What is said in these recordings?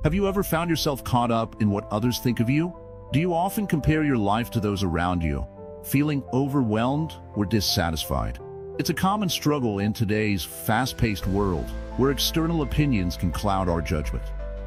Have you ever found yourself caught up in what others think of you? Do you often compare your life to those around you, feeling overwhelmed or dissatisfied? It's a common struggle in today's fast-paced world, where external opinions can cloud our judgment.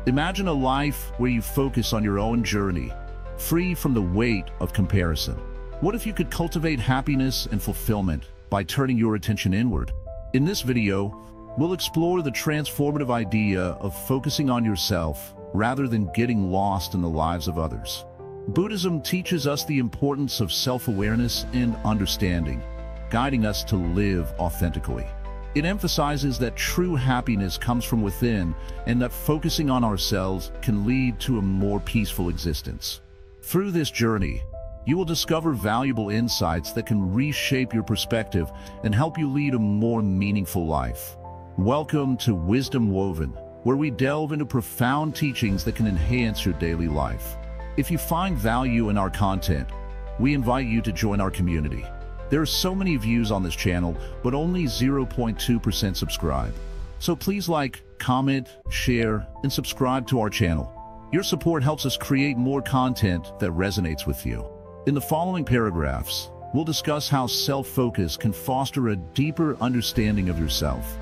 Imagine a life where you focus on your own journey, free from the weight of comparison. What if you could cultivate happiness and fulfillment by turning your attention inward? In this video, we'll explore the transformative idea of focusing on yourself rather than getting lost in the lives of others. Buddhism teaches us the importance of self-awareness and understanding, guiding us to live authentically. It emphasizes that true happiness comes from within and that focusing on ourselves can lead to a more peaceful existence. Through this journey, you will discover valuable insights that can reshape your perspective and help you lead a more meaningful life. Welcome to Wisdom Woven, where we delve into profound teachings that can enhance your daily life. If you find value in our content, we invite you to join our community. There are so many views on this channel, but only 0.2% subscribe. So please like, comment, share, and subscribe to our channel. Your support helps us create more content that resonates with you. In the following paragraphs, we'll discuss how self-focus can foster a deeper understanding of yourself,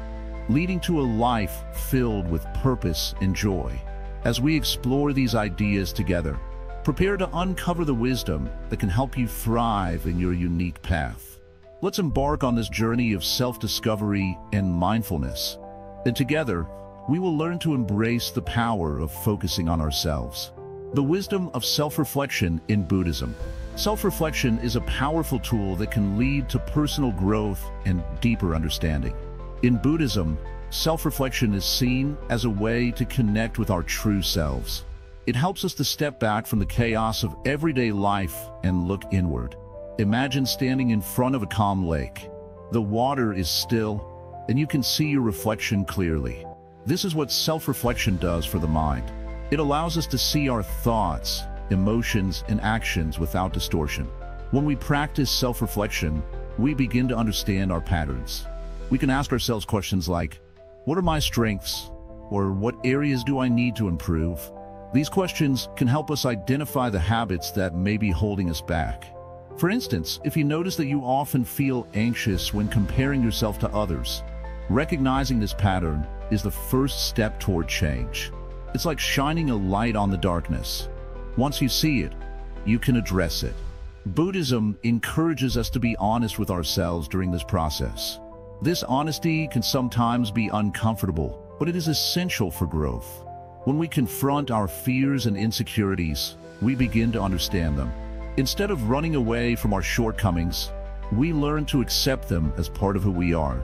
leading to a life filled with purpose and joy. As we explore these ideas together, prepare to uncover the wisdom that can help you thrive in your unique path. Let's embark on this journey of self-discovery and mindfulness. And together, we will learn to embrace the power of focusing on ourselves. The wisdom of self-reflection in Buddhism. Self-reflection is a powerful tool that can lead to personal growth and deeper understanding. In Buddhism, self-reflection is seen as a way to connect with our true selves. It helps us to step back from the chaos of everyday life and look inward. Imagine standing in front of a calm lake. The water is still, and you can see your reflection clearly. This is what self-reflection does for the mind. It allows us to see our thoughts, emotions, and actions without distortion. When we practice self-reflection, we begin to understand our patterns. We can ask ourselves questions like, what are my strengths? Or what areas do I need to improve? These questions can help us identify the habits that may be holding us back. For instance, if you notice that you often feel anxious when comparing yourself to others, recognizing this pattern is the first step toward change. It's like shining a light on the darkness. Once you see it, you can address it. Buddhism encourages us to be honest with ourselves during this process. This honesty can sometimes be uncomfortable, but it is essential for growth. When we confront our fears and insecurities, we begin to understand them. Instead of running away from our shortcomings, we learn to accept them as part of who we are.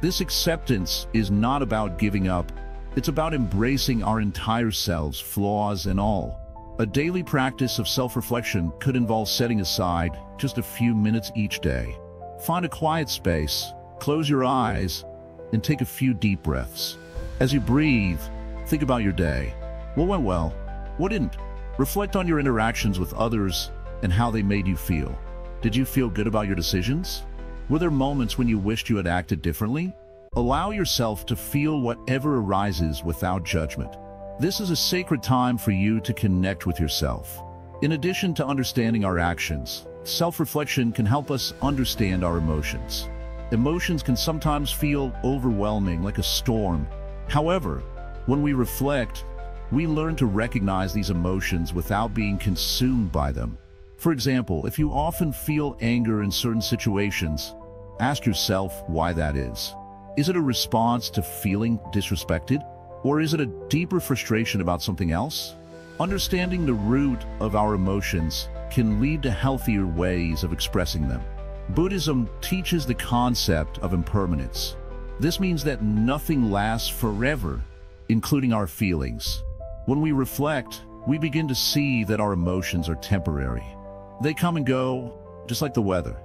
This acceptance is not about giving up, it's about embracing our entire selves, flaws and all. A daily practice of self-reflection could involve setting aside just a few minutes each day. Find a quiet space, close your eyes, and take a few deep breaths. As you breathe, think about your day. What went well? What didn't? Reflect on your interactions with others and how they made you feel. Did you feel good about your decisions? Were there moments when you wished you had acted differently? Allow yourself to feel whatever arises without judgment. This is a sacred time for you to connect with yourself. In addition to understanding our actions, self-reflection can help us understand our emotions. Emotions can sometimes feel overwhelming, like a storm. However, when we reflect, we learn to recognize these emotions without being consumed by them. For example, if you often feel anger in certain situations, ask yourself why that is. Is it a response to feeling disrespected? Or is it a deeper frustration about something else? Understanding the root of our emotions can lead to healthier ways of expressing them. Buddhism teaches the concept of impermanence. This means that nothing lasts forever, including our feelings. When we reflect, we begin to see that our emotions are temporary. They come and go, just like the weather.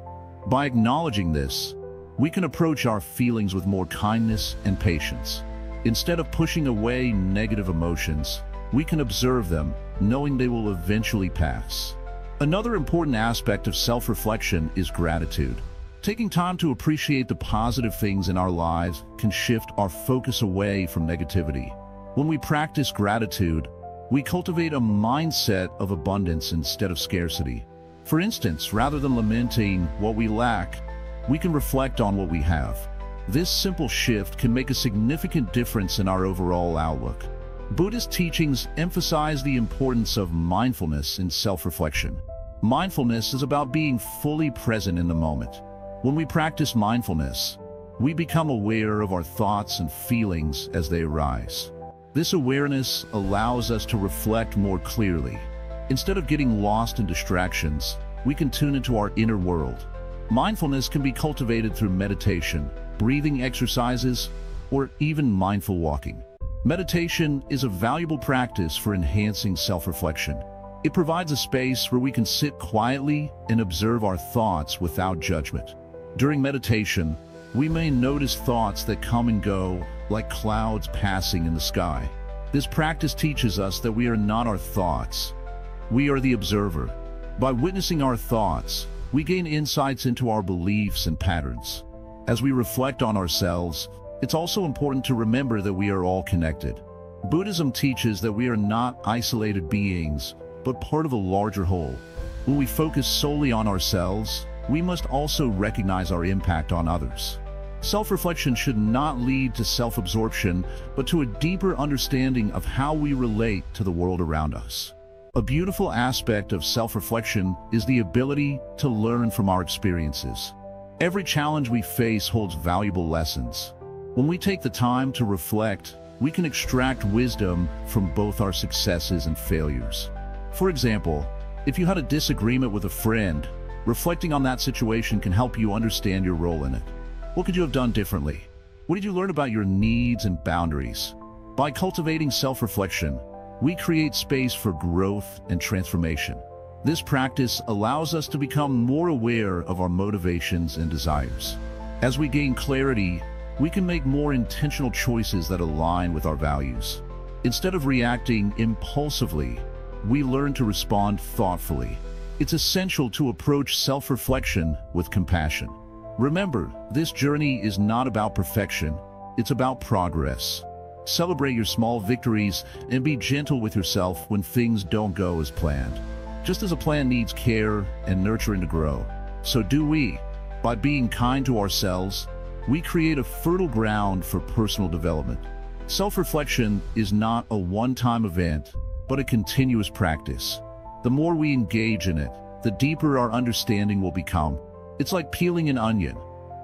By acknowledging this, we can approach our feelings with more kindness and patience. Instead of pushing away negative emotions, we can observe them, knowing they will eventually pass. Another important aspect of self-reflection is gratitude. Taking time to appreciate the positive things in our lives can shift our focus away from negativity. When we practice gratitude, We cultivate a mindset of abundance instead of scarcity. For instance, rather than lamenting what we lack, we can reflect on what we have. This simple shift can make a significant difference in our overall outlook. Buddhist teachings emphasize the importance of mindfulness in self-reflection. Mindfulness is about being fully present in the moment. When we practice mindfulness, we become aware of our thoughts and feelings as they arise. This awareness allows us to reflect more clearly. Instead of getting lost in distractions, we can tune into our inner world. Mindfulness can be cultivated through meditation, breathing exercises, or even mindful walking. Meditation is a valuable practice for enhancing self-reflection. It provides a space where we can sit quietly and observe our thoughts without judgment. During meditation, we may notice thoughts that come and go, like clouds passing in the sky. This practice teaches us that we are not our thoughts. We are the observer. By witnessing our thoughts, we gain insights into our beliefs and patterns. As we reflect on ourselves, it's also important to remember that we are all connected. Buddhism teaches that we are not isolated beings, but part of a larger whole. When we focus solely on ourselves, we must also recognize our impact on others. Self-reflection should not lead to self-absorption, but to a deeper understanding of how we relate to the world around us. A beautiful aspect of self-reflection is the ability to learn from our experiences. Every challenge we face holds valuable lessons. When we take the time to reflect, we can extract wisdom from both our successes and failures. For example, if you had a disagreement with a friend, reflecting on that situation can help you understand your role in it. What could you have done differently? What did you learn about your needs and boundaries? By cultivating self-reflection, we create space for growth and transformation. This practice allows us to become more aware of our motivations and desires. As we gain clarity, we can make more intentional choices that align with our values. Instead of reacting impulsively, we learn to respond thoughtfully. It's essential to approach self-reflection with compassion. Remember, this journey is not about perfection, it's about progress. Celebrate your small victories and be gentle with yourself when things don't go as planned. Just as a plant needs care and nurturing to grow, so do we. By being kind to ourselves, we create a fertile ground for personal development. Self-reflection is not a one-time event, but a continuous practice. The more we engage in it, the deeper our understanding will become. It's like peeling an onion.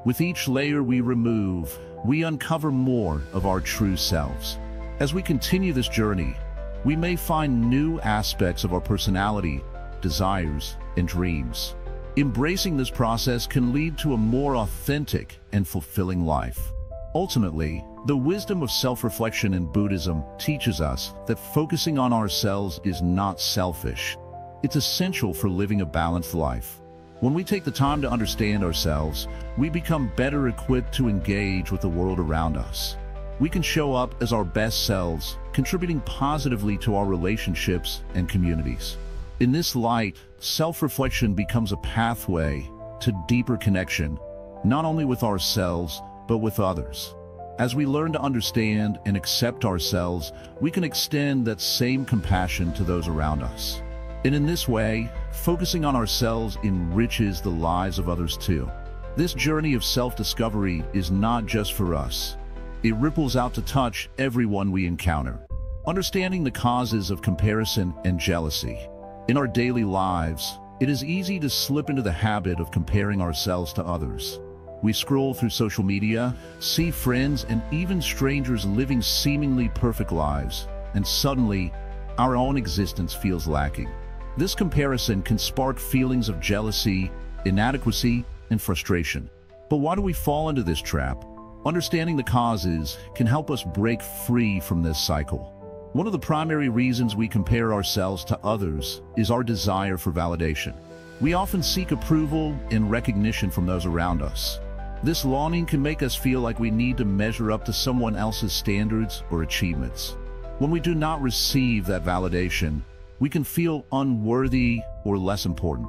With each layer we remove, we uncover more of our true selves. As we continue this journey, we may find new aspects of our personality, desires, and dreams. Embracing this process can lead to a more authentic and fulfilling life. Ultimately, the wisdom of self-reflection in Buddhism teaches us that focusing on ourselves is not selfish. It's essential for living a balanced life. When we take the time to understand ourselves, we become better equipped to engage with the world around us. We can show up as our best selves, contributing positively to our relationships and communities. In this light, self-reflection becomes a pathway to deeper connection, not only with ourselves, but with others. As we learn to understand and accept ourselves, we can extend that same compassion to those around us. And in this way, focusing on ourselves enriches the lives of others too. This journey of self-discovery is not just for us. It ripples out to touch everyone we encounter. Understanding the causes of comparison and jealousy. In our daily lives, it is easy to slip into the habit of comparing ourselves to others. We scroll through social media, see friends and even strangers living seemingly perfect lives, and suddenly, our own existence feels lacking. This comparison can spark feelings of jealousy, inadequacy, and frustration. But why do we fall into this trap? Understanding the causes can help us break free from this cycle. One of the primary reasons we compare ourselves to others is our desire for validation. We often seek approval and recognition from those around us. This longing can make us feel like we need to measure up to someone else's standards or achievements. When we do not receive that validation, we can feel unworthy or less important.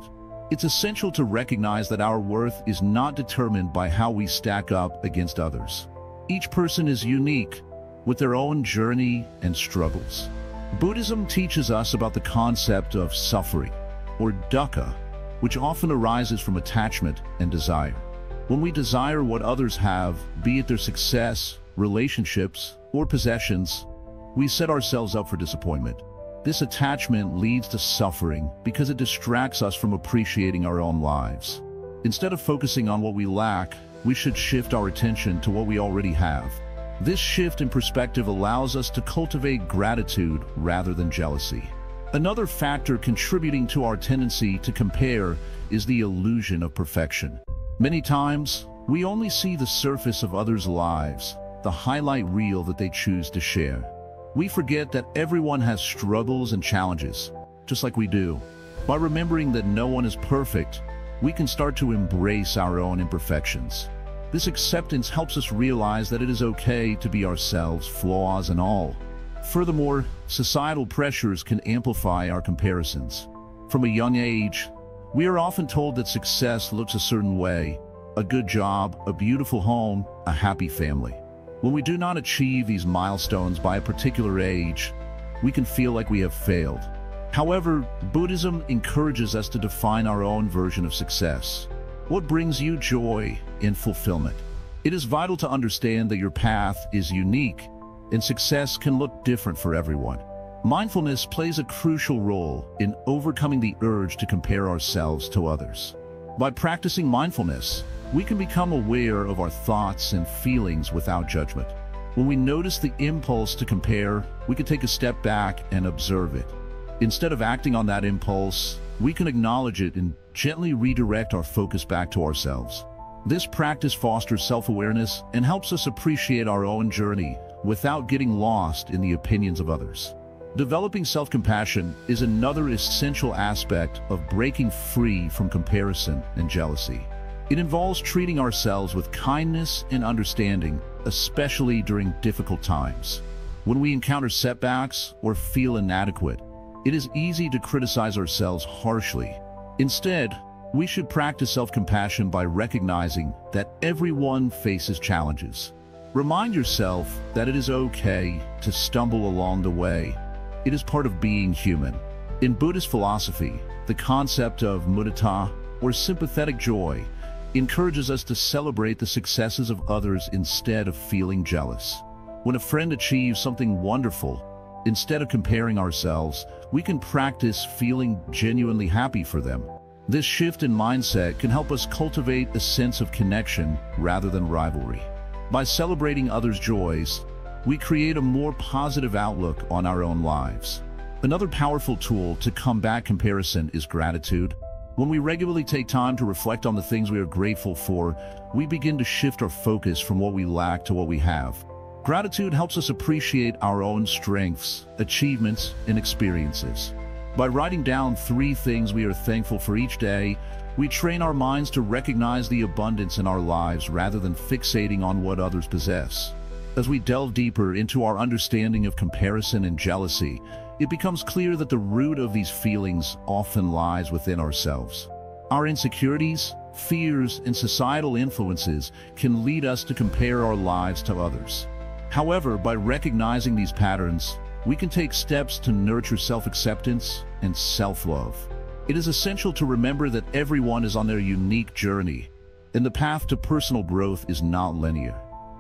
It's essential to recognize that our worth is not determined by how we stack up against others. Each person is unique, with their own journey and struggles. Buddhism teaches us about the concept of suffering, or dukkha, which often arises from attachment and desire. When we desire what others have, be it their success, relationships, or possessions, we set ourselves up for disappointment. This attachment leads to suffering because it distracts us from appreciating our own lives. Instead of focusing on what we lack, we should shift our attention to what we already have. This shift in perspective allows us to cultivate gratitude rather than jealousy. Another factor contributing to our tendency to compare is the illusion of perfection. Many times, we only see the surface of others' lives, the highlight reel that they choose to share. We forget that everyone has struggles and challenges, just like we do. By remembering that no one is perfect, we can start to embrace our own imperfections. This acceptance helps us realize that it is okay to be ourselves, flaws and all. Furthermore, societal pressures can amplify our comparisons. From a young age, we are often told that success looks a certain way: a good job, a beautiful home, a happy family. When we do not achieve these milestones by a particular age, we can feel like we have failed. However, Buddhism encourages us to define our own version of success. What brings you joy and fulfillment? It is vital to understand that your path is unique, and success can look different for everyone. Mindfulness plays a crucial role in overcoming the urge to compare ourselves to others. By practicing mindfulness, we can become aware of our thoughts and feelings without judgment. When we notice the impulse to compare, we can take a step back and observe it. Instead of acting on that impulse, we can acknowledge it and gently redirect our focus back to ourselves. This practice fosters self-awareness and helps us appreciate our own journey without getting lost in the opinions of others. Developing self-compassion is another essential aspect of breaking free from comparison and jealousy. It involves treating ourselves with kindness and understanding, especially during difficult times. When we encounter setbacks or feel inadequate, it is easy to criticize ourselves harshly. Instead, we should practice self-compassion by recognizing that everyone faces challenges. Remind yourself that it is okay to stumble along the way. It is part of being human. In Buddhist philosophy, the concept of mudita, or sympathetic joy, encourages us to celebrate the successes of others instead of feeling jealous. When a friend achieves something wonderful, instead of comparing ourselves, we can practice feeling genuinely happy for them. This shift in mindset can help us cultivate a sense of connection rather than rivalry. By celebrating others' joys, we create a more positive outlook on our own lives. Another powerful tool to combat comparison is gratitude. When we regularly take time to reflect on the things we are grateful for, we begin to shift our focus from what we lack to what we have. Gratitude helps us appreciate our own strengths, achievements, and experiences. By writing down 3 things we are thankful for each day, we train our minds to recognize the abundance in our lives rather than fixating on what others possess. As we delve deeper into our understanding of comparison and jealousy, it becomes clear that the root of these feelings often lies within ourselves. Our insecurities, fears, and societal influences can lead us to compare our lives to others. However, by recognizing these patterns, we can take steps to nurture self-acceptance and self-love. It is essential to remember that everyone is on their unique journey, and the path to personal growth is not linear.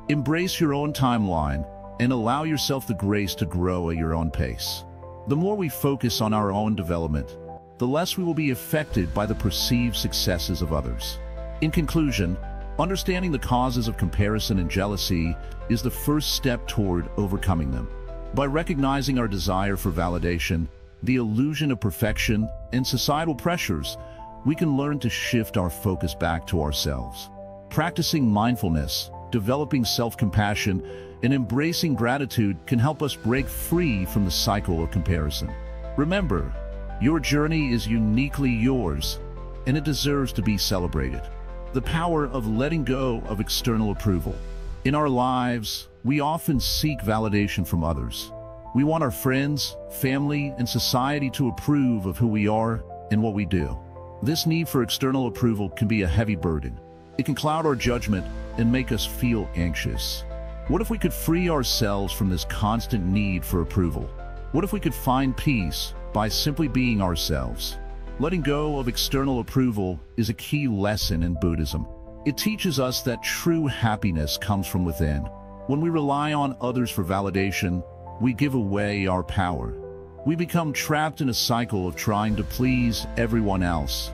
Embrace your own timeline and allow yourself the grace to grow at your own pace. The more we focus on our own development, the less we will be affected by the perceived successes of others. In conclusion, understanding the causes of comparison and jealousy is the first step toward overcoming them. By recognizing our desire for validation, the illusion of perfection, and societal pressures, we can learn to shift our focus back to ourselves. Practicing mindfulness, developing self-compassion, and embracing gratitude can help us break free from the cycle of comparison. Remember, your journey is uniquely yours, and it deserves to be celebrated. The power of letting go of external approval. In our lives, we often seek validation from others. We want our friends, family, and society to approve of who we are and what we do. This need for external approval can be a heavy burden. It can cloud our judgment and make us feel anxious. What if we could free ourselves from this constant need for approval? What if we could find peace by simply being ourselves? Letting go of external approval is a key lesson in Buddhism. It teaches us that true happiness comes from within. When we rely on others for validation, we give away our power. We become trapped in a cycle of trying to please everyone else,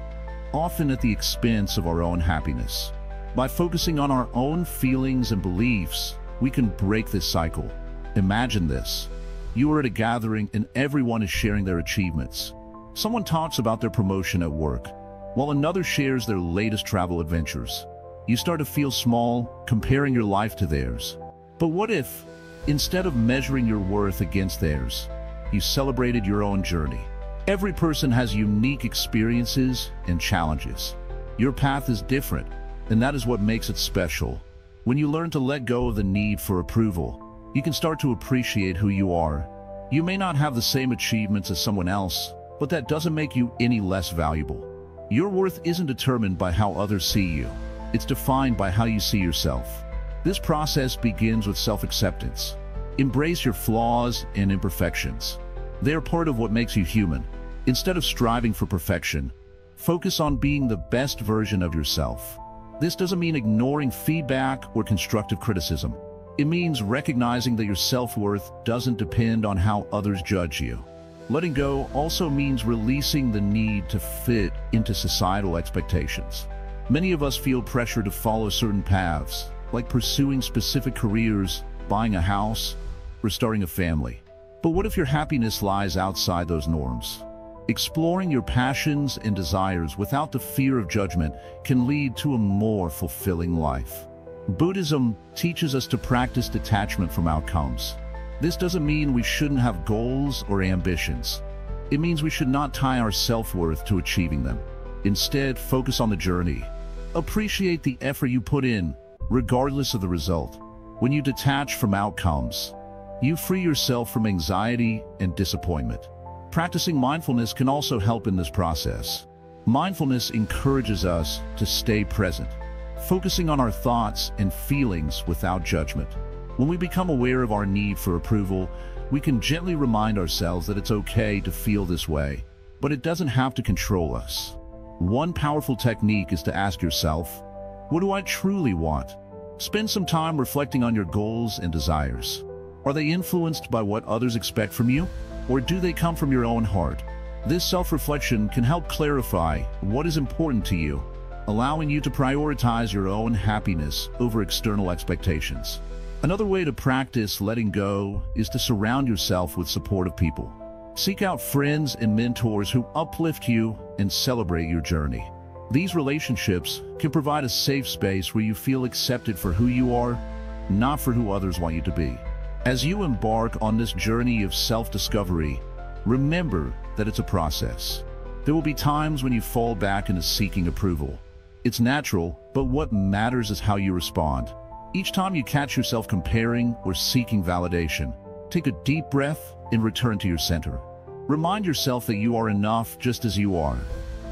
often at the expense of our own happiness. By focusing on our own feelings and beliefs, we can break this cycle. Imagine this. You are at a gathering and everyone is sharing their achievements. Someone talks about their promotion at work, while another shares their latest travel adventures. You start to feel small, comparing your life to theirs. But what if, instead of measuring your worth against theirs, you celebrated your own journey? Every person has unique experiences and challenges. Your path is different, and that is what makes it special. When you learn to let go of the need for approval, you can start to appreciate who you are. You may not have the same achievements as someone else, but that doesn't make you any less valuable. Your worth isn't determined by how others see you. It's defined by how you see yourself. This process begins with self-acceptance. Embrace your flaws and imperfections. They are part of what makes you human. Instead of striving for perfection, focus on being the best version of yourself. This doesn't mean ignoring feedback or constructive criticism. It means recognizing that your self-worth doesn't depend on how others judge you. Letting go also means releasing the need to fit into societal expectations. Many of us feel pressure to follow certain paths, like pursuing specific careers, buying a house, or starting a family. But what if your happiness lies outside those norms? Exploring your passions and desires without the fear of judgment can lead to a more fulfilling life. Buddhism teaches us to practice detachment from outcomes. This doesn't mean we shouldn't have goals or ambitions. It means we should not tie our self-worth to achieving them. Instead, focus on the journey. Appreciate the effort you put in, regardless of the result. When you detach from outcomes, you free yourself from anxiety and disappointment. Practicing mindfulness can also help in this process. Mindfulness encourages us to stay present, focusing on our thoughts and feelings without judgment. When we become aware of our need for approval, we can gently remind ourselves that it's okay to feel this way, but it doesn't have to control us. One powerful technique is to ask yourself, what do I truly want? Spend some time reflecting on your goals and desires. Are they influenced by what others expect from you, or do they come from your own heart? This self-reflection can help clarify what is important to you, allowing you to prioritize your own happiness over external expectations. Another way to practice letting go is to surround yourself with supportive people. Seek out friends and mentors who uplift you and celebrate your journey. These relationships can provide a safe space where you feel accepted for who you are, not for who others want you to be. As you embark on this journey of self-discovery, remember that it's a process. There will be times when you fall back into seeking approval. It's natural, but what matters is how you respond. Each time you catch yourself comparing or seeking validation, take a deep breath and return to your center. Remind yourself that you are enough just as you are.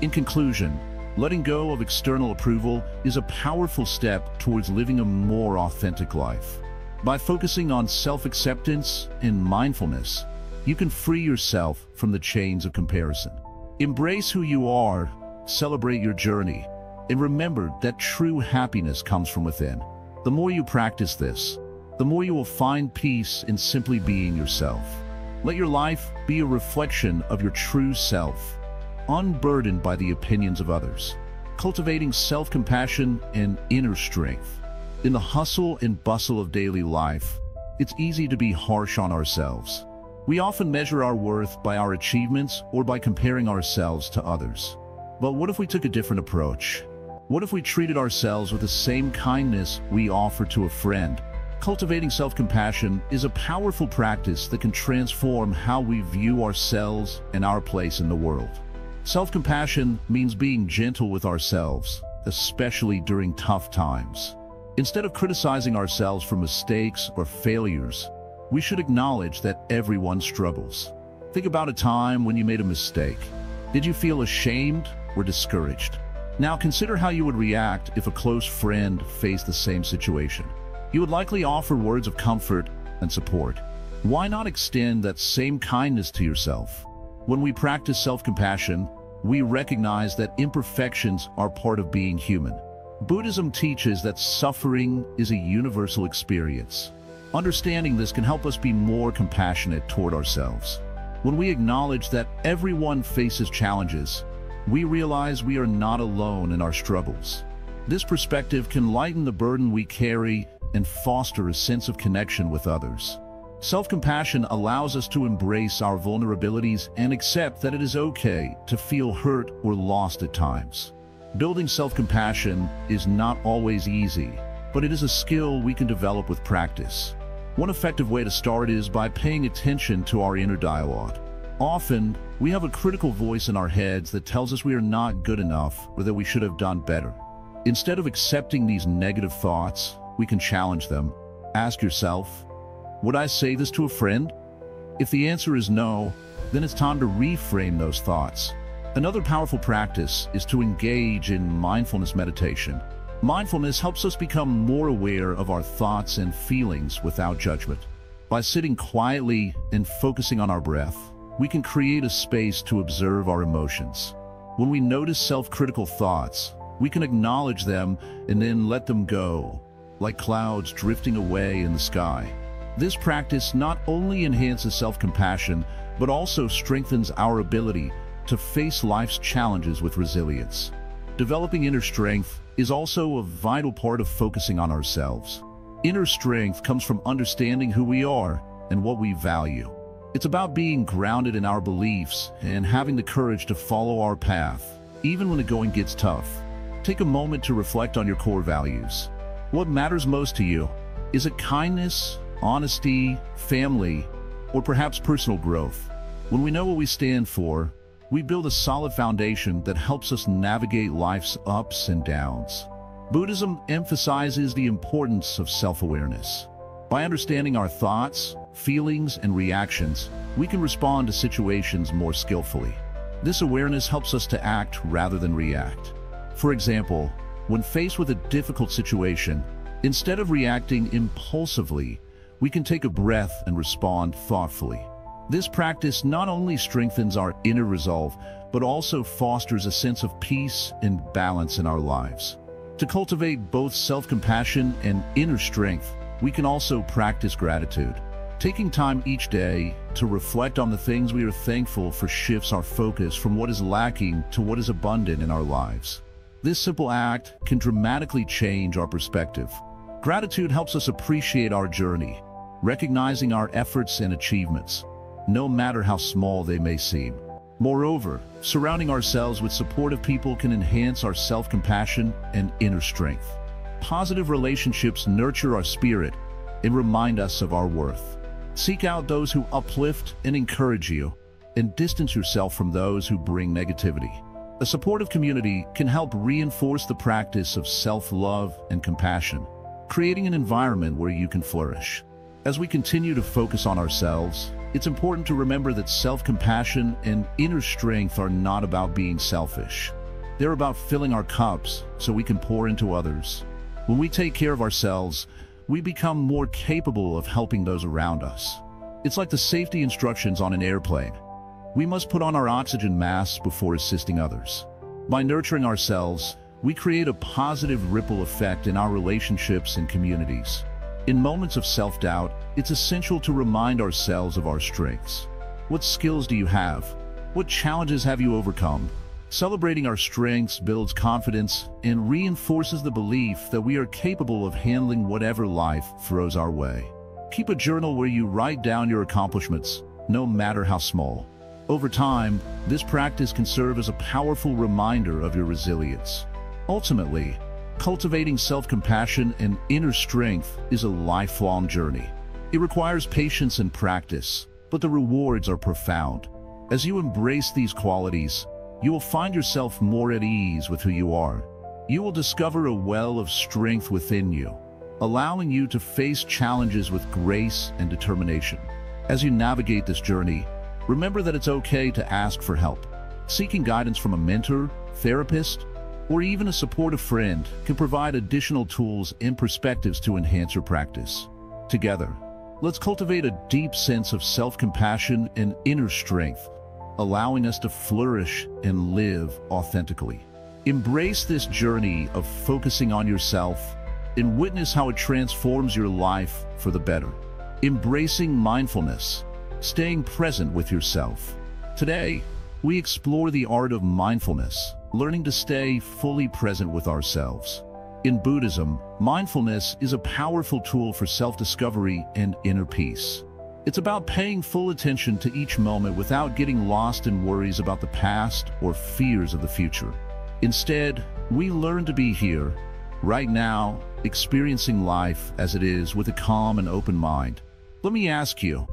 In conclusion, letting go of external approval is a powerful step towards living a more authentic life. By focusing on self-acceptance and mindfulness, you can free yourself from the chains of comparison. Embrace who you are, celebrate your journey, and remember that true happiness comes from within. The more you practice this, the more you will find peace in simply being yourself. Let your life be a reflection of your true self, unburdened by the opinions of others, cultivating self-compassion and inner strength. In the hustle and bustle of daily life, it's easy to be harsh on ourselves. We often measure our worth by our achievements or by comparing ourselves to others. But what if we took a different approach? What if we treated ourselves with the same kindness we offer to a friend? Cultivating self-compassion is a powerful practice that can transform how we view ourselves and our place in the world. Self-compassion means being gentle with ourselves, especially during tough times. Instead of criticizing ourselves for mistakes or failures, we should acknowledge that everyone struggles. Think about a time when you made a mistake. Did you feel ashamed or discouraged? Now consider how you would react if a close friend faced the same situation. You would likely offer words of comfort and support. Why not extend that same kindness to yourself? When we practice self-compassion, we recognize that imperfections are part of being human. Buddhism teaches that suffering is a universal experience. Understanding this can help us be more compassionate toward ourselves. When we acknowledge that everyone faces challenges, we realize we are not alone in our struggles. This perspective can lighten the burden we carry and foster a sense of connection with others. Self-compassion allows us to embrace our vulnerabilities and accept that it is okay to feel hurt or lost at times. Building self-compassion is not always easy, but it is a skill we can develop with practice. One effective way to start is by paying attention to our inner dialogue. Often, we have a critical voice in our heads that tells us we are not good enough or that we should have done better. Instead of accepting these negative thoughts, we can challenge them. Ask yourself, would I say this to a friend? If the answer is no, then it's time to reframe those thoughts. Another powerful practice is to engage in mindfulness meditation. Mindfulness helps us become more aware of our thoughts and feelings without judgment. By sitting quietly and focusing on our breath, we can create a space to observe our emotions. When we notice self-critical thoughts, we can acknowledge them and then let them go, like clouds drifting away in the sky. This practice not only enhances self-compassion, but also strengthens our ability to face life's challenges with resilience. Developing inner strength is also a vital part of focusing on ourselves. Inner strength comes from understanding who we are and what we value. It's about being grounded in our beliefs and having the courage to follow our path, even when the going gets tough. Take a moment to reflect on your core values. What matters most to you? Is it kindness, honesty, family, or perhaps personal growth? When we know what we stand for, we build a solid foundation that helps us navigate life's ups and downs. Buddhism emphasizes the importance of self-awareness. By understanding our thoughts, feelings, and reactions, we can respond to situations more skillfully. This awareness helps us to act rather than react. For example, when faced with a difficult situation, instead of reacting impulsively, we can take a breath and respond thoughtfully. This practice not only strengthens our inner resolve, but also fosters a sense of peace and balance in our lives. To cultivate both self-compassion and inner strength, we can also practice gratitude. Taking time each day to reflect on the things we are thankful for shifts our focus from what is lacking to what is abundant in our lives. This simple act can dramatically change our perspective. Gratitude helps us appreciate our journey, recognizing our efforts and achievements, no matter how small they may seem. Moreover, surrounding ourselves with supportive people can enhance our self-compassion and inner strength. Positive relationships nurture our spirit and remind us of our worth. Seek out those who uplift and encourage you, and distance yourself from those who bring negativity. A supportive community can help reinforce the practice of self-love and compassion, creating an environment where you can flourish. As we continue to focus on ourselves, it's important to remember that self-compassion and inner strength are not about being selfish. They're about filling our cups so we can pour into others. When we take care of ourselves, we become more capable of helping those around us. It's like the safety instructions on an airplane. We must put on our oxygen masks before assisting others. By nurturing ourselves, we create a positive ripple effect in our relationships and communities. In moments of self-doubt, it's essential to remind ourselves of our strengths. What skills do you have? What challenges have you overcome? Celebrating our strengths builds confidence and reinforces the belief that we are capable of handling whatever life throws our way. Keep a journal where you write down your accomplishments, no matter how small. Over time, this practice can serve as a powerful reminder of your resilience. Ultimately, cultivating self-compassion and inner strength is a lifelong journey. It requires patience and practice, but the rewards are profound. As you embrace these qualities, you will find yourself more at ease with who you are. You will discover a well of strength within you, allowing you to face challenges with grace and determination. As you navigate this journey, remember that it's okay to ask for help. Seeking guidance from a mentor, therapist, or even a supportive friend can provide additional tools and perspectives to enhance your practice. Together, let's cultivate a deep sense of self-compassion and inner strength, allowing us to flourish and live authentically. Embrace this journey of focusing on yourself and witness how it transforms your life for the better. Embracing mindfulness, staying present with yourself. Today, we explore the art of mindfulness, learning to stay fully present with ourselves. In Buddhism, mindfulness is a powerful tool for self-discovery and inner peace. It's about paying full attention to each moment without getting lost in worries about the past or fears of the future. Instead, we learn to be here, right now, experiencing life as it is with a calm and open mind. Let me ask you,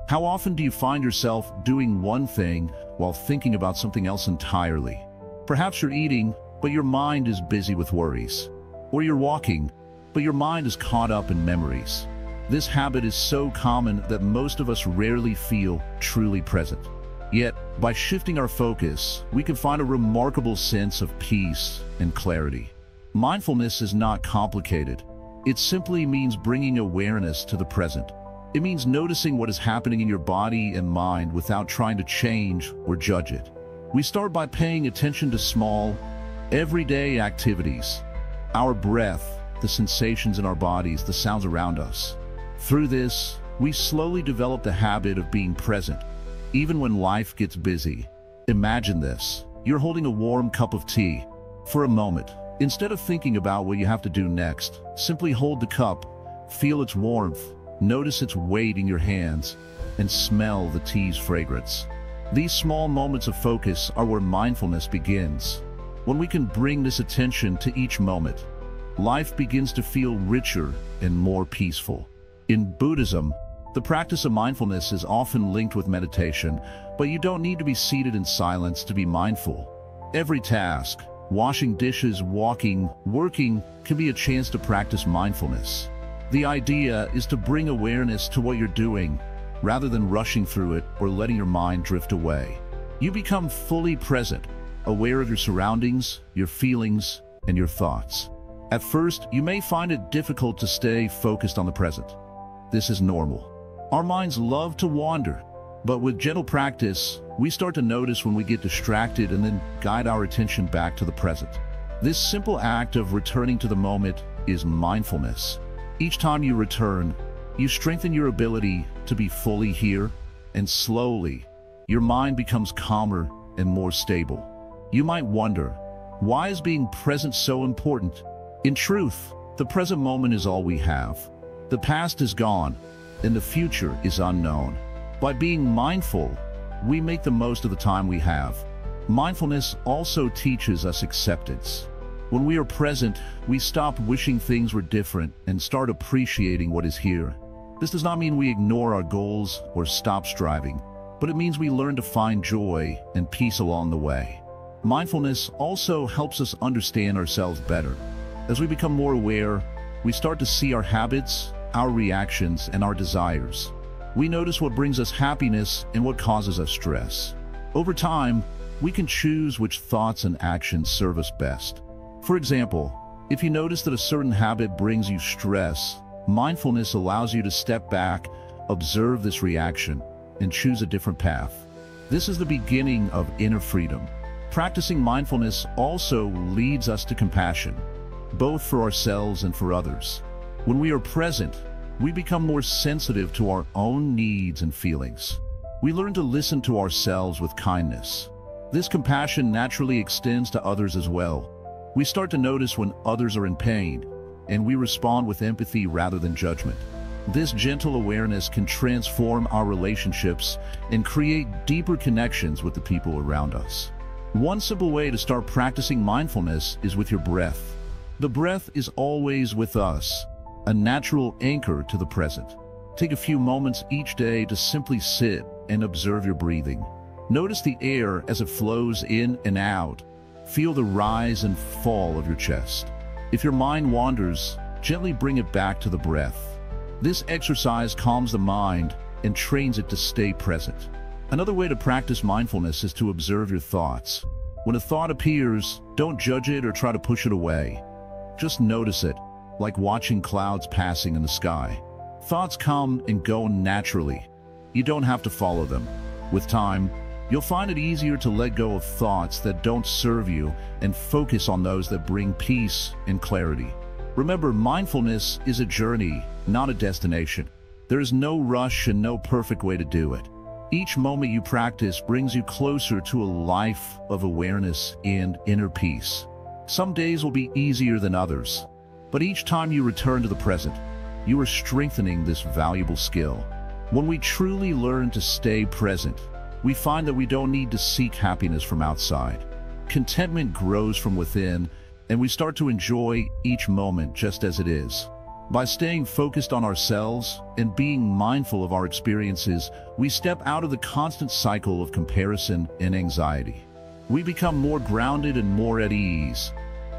how often do you find yourself doing one thing while thinking about something else entirely? Perhaps you're eating, but your mind is busy with worries. Or you're walking, but your mind is caught up in memories. This habit is so common that most of us rarely feel truly present. Yet, by shifting our focus, we can find a remarkable sense of peace and clarity. Mindfulness is not complicated. It simply means bringing awareness to the present. It means noticing what is happening in your body and mind without trying to change or judge it. We start by paying attention to small, everyday activities. Our breath, the sensations in our bodies, the sounds around us. Through this, we slowly develop the habit of being present, even when life gets busy. Imagine this. You're holding a warm cup of tea. For a moment, instead of thinking about what you have to do next, simply hold the cup, feel its warmth, notice its weight in your hands, and smell the tea's fragrance. These small moments of focus are where mindfulness begins. When we can bring this attention to each moment, life begins to feel richer and more peaceful. In Buddhism, the practice of mindfulness is often linked with meditation, but you don't need to be seated in silence to be mindful. Every task, washing dishes, walking, working, can be a chance to practice mindfulness. The idea is to bring awareness to what you're doing, rather than rushing through it or letting your mind drift away. You become fully present, aware of your surroundings, your feelings, and your thoughts. At first, you may find it difficult to stay focused on the present. This is normal. Our minds love to wander, but with gentle practice, we start to notice when we get distracted and then guide our attention back to the present. This simple act of returning to the moment is mindfulness. Each time you return, you strengthen your ability to be fully here, and slowly, your mind becomes calmer and more stable. You might wonder, why is being present so important? In truth, the present moment is all we have. The past is gone, and the future is unknown. By being mindful, we make the most of the time we have. Mindfulness also teaches us acceptance. When we are present, we stop wishing things were different and start appreciating what is here. This does not mean we ignore our goals or stop striving, but it means we learn to find joy and peace along the way. Mindfulness also helps us understand ourselves better. As we become more aware, we start to see our habits, our reactions, and our desires. We notice what brings us happiness and what causes us stress. Over time, we can choose which thoughts and actions serve us best. For example, if you notice that a certain habit brings you stress, mindfulness allows you to step back, observe this reaction, and choose a different path. This is the beginning of inner freedom. Practicing mindfulness also leads us to compassion, both for ourselves and for others. When we are present, we become more sensitive to our own needs and feelings. We learn to listen to ourselves with kindness. This compassion naturally extends to others as well. We start to notice when others are in pain, and we respond with empathy rather than judgment. This gentle awareness can transform our relationships and create deeper connections with the people around us. One simple way to start practicing mindfulness is with your breath. The breath is always with us, a natural anchor to the present. Take a few moments each day to simply sit and observe your breathing. Notice the air as it flows in and out. Feel the rise and fall of your chest. If your mind wanders, gently bring it back to the breath. This exercise calms the mind and trains it to stay present. Another way to practice mindfulness is to observe your thoughts. When a thought appears, don't judge it or try to push it away. Just notice it, like watching clouds passing in the sky. Thoughts come and go naturally. You don't have to follow them. With time, you'll find it easier to let go of thoughts that don't serve you and focus on those that bring peace and clarity. Remember, mindfulness is a journey, not a destination. There is no rush and no perfect way to do it. Each moment you practice brings you closer to a life of awareness and inner peace. Some days will be easier than others, but each time you return to the present, you are strengthening this valuable skill. When we truly learn to stay present, we find that we don't need to seek happiness from outside. Contentment grows from within, and we start to enjoy each moment just as it is. By staying focused on ourselves and being mindful of our experiences, we step out of the constant cycle of comparison and anxiety. We become more grounded and more at ease,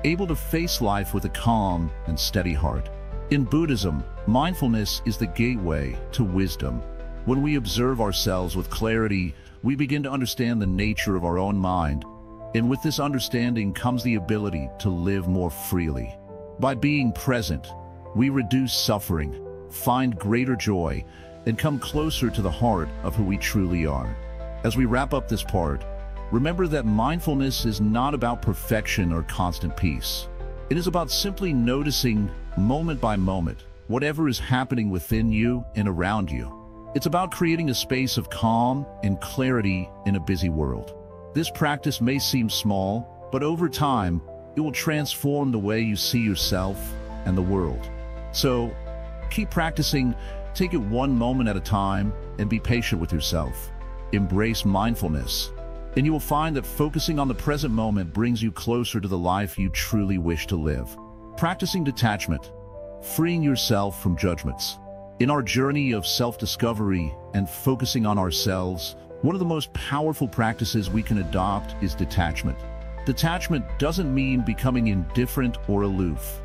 able to face life with a calm and steady heart. In Buddhism, mindfulness is the gateway to wisdom. When we observe ourselves with clarity, we begin to understand the nature of our own mind, and with this understanding comes the ability to live more freely. By being present, we reduce suffering, find greater joy, and come closer to the heart of who we truly are. As we wrap up this part, remember that mindfulness is not about perfection or constant peace. It is about simply noticing, moment by moment, whatever is happening within you and around you. It's about creating a space of calm and clarity in a busy world. This practice may seem small, but over time, it will transform the way you see yourself and the world. So, keep practicing, take it one moment at a time, and be patient with yourself. Embrace mindfulness, and you will find that focusing on the present moment brings you closer to the life you truly wish to live. Practicing detachment, freeing yourself from judgments. In our journey of self-discovery and focusing on ourselves, one of the most powerful practices we can adopt is detachment. Detachment doesn't mean becoming indifferent or aloof.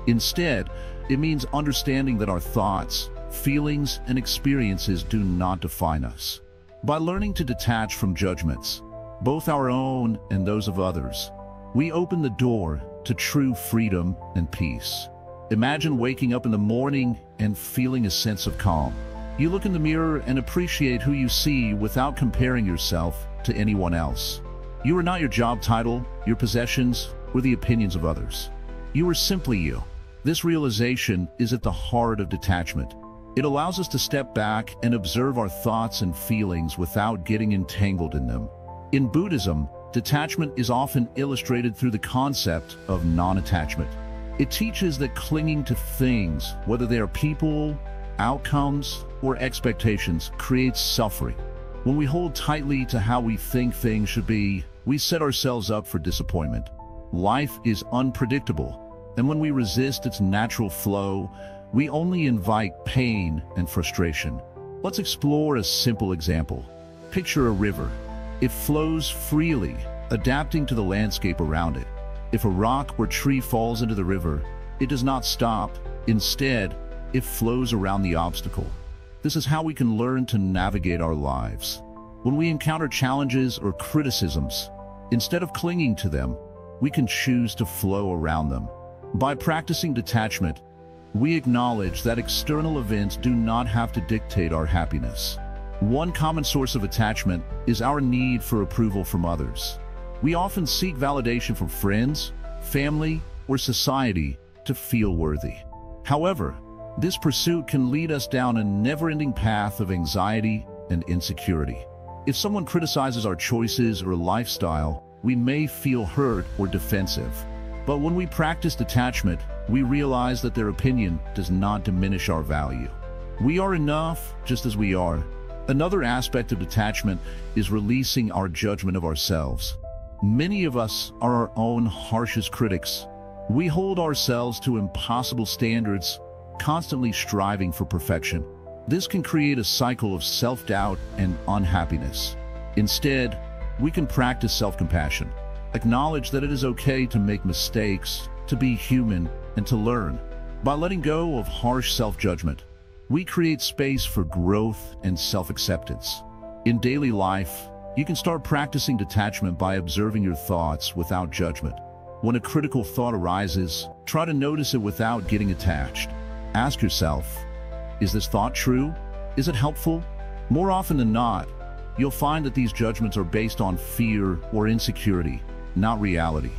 Instead, it means understanding that our thoughts, feelings, and experiences do not define us. By learning to detach from judgments, both our own and those of others, we open the door to true freedom and peace. Imagine waking up in the morning and feeling a sense of calm. You look in the mirror and appreciate who you see without comparing yourself to anyone else. You are not your job title, your possessions, or the opinions of others. You are simply you. This realization is at the heart of detachment. It allows us to step back and observe our thoughts and feelings without getting entangled in them. In Buddhism, detachment is often illustrated through the concept of non-attachment. It teaches that clinging to things, whether they are people, outcomes, or expectations, creates suffering. When we hold tightly to how we think things should be, we set ourselves up for disappointment. Life is unpredictable, and when we resist its natural flow, we only invite pain and frustration. Let's explore a simple example. Picture a river. It flows freely, adapting to the landscape around it. If a rock or tree falls into the river, it does not stop. Instead, it flows around the obstacle. This is how we can learn to navigate our lives. When we encounter challenges or criticisms, instead of clinging to them, we can choose to flow around them. By practicing detachment, we acknowledge that external events do not have to dictate our happiness. One common source of attachment is our need for approval from others. We often seek validation from friends, family, or society to feel worthy. However, this pursuit can lead us down a never-ending path of anxiety and insecurity. If someone criticizes our choices or lifestyle, we may feel hurt or defensive. But when we practice detachment, we realize that their opinion does not diminish our value. We are enough just as we are. Another aspect of detachment is releasing our judgment of ourselves. Many of us are our own harshest critics. We hold ourselves to impossible standards, constantly striving for perfection. This can create a cycle of self-doubt and unhappiness. Instead, we can practice self-compassion. Acknowledge that it is okay to make mistakes, to be human, and to learn. By letting go of harsh self-judgment, we create space for growth and self-acceptance. In daily life, you can start practicing detachment by observing your thoughts without judgment. When a critical thought arises, try to notice it without getting attached. Ask yourself, Is this thought true? Is it helpful? More often than not, you'll find that these judgments are based on fear or insecurity, not reality.